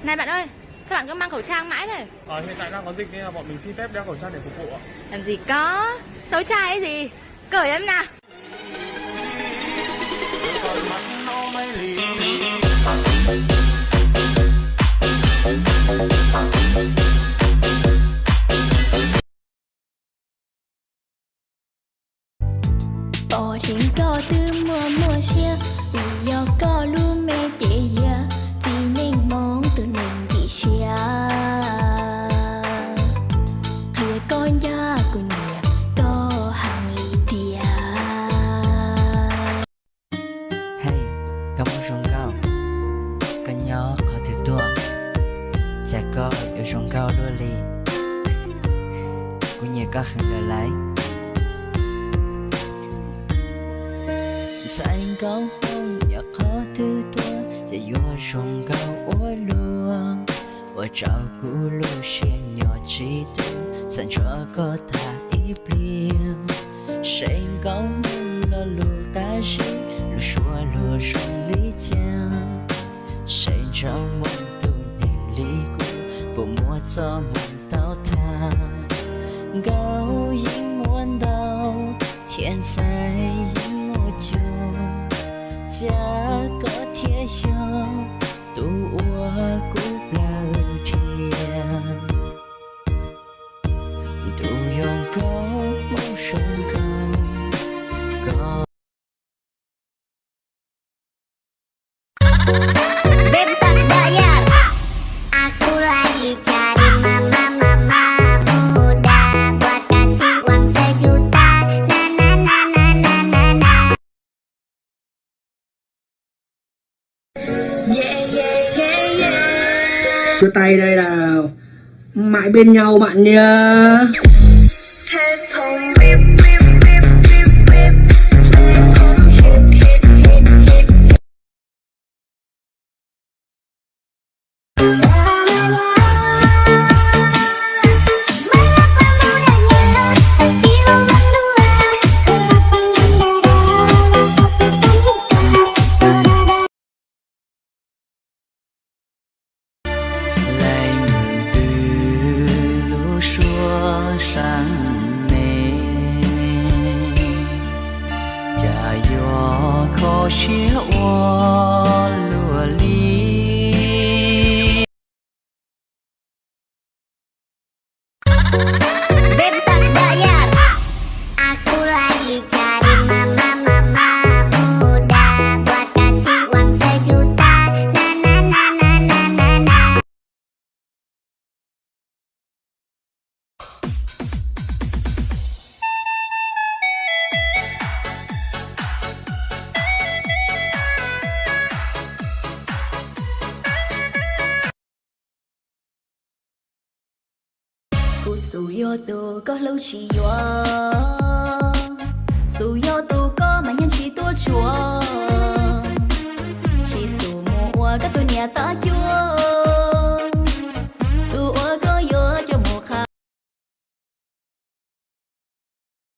Này bạn ơi, sao bạn cứ mang khẩu trang mãi thế? Hiện tại đang có dịch nên là bọn mình xin phép đeo khẩu trang để phục vụ ạ. Làm gì có, xấu trai ấy gì. Cởi em nào. Bỏ thiên có từ mùa xưa vì do có luôn mê chế giờ chỉ nên mong từ mình thì xia người con gia của nhà có hàng lý tia. Hey, kamu sungkau kanyo kau tu tua jago yo sungkau luli punya kau hendak lai Anh câu không nhớ khó thứ tua chỉ do sông cao ô lúa và trao cũ lúa xe nhỏ chỉ tu sẵn cho có thả ít liền anh câu là lúa ta chỉ lúa xua lúa sông lý cha anh trong mong tu nên lý cũ bộ mua cho mong tao tha gạo dính muôn đau thiên sai dính một chiều cha có thiên yêu tu ua cũng là thiên tu yong có mong sông có Bebas bayar, aku lagi cari mama muda buat kasih uang sejuta. Na na na na na na na. Yeah yeah yeah yeah. Đưa tay đây nào, mãi bên nhau bạn nhá. Thế không biết thế không hit. khó chia hoa lúa ly Bebas bayar, aku lagi cari mama muda buat kasih uang sejuta. Na na na na na na na. Dù yo tu có lâu chỉ yo dù yo tu có mà nhân chỉ tua chùa chỉ dù mua các tôi nhà ta chú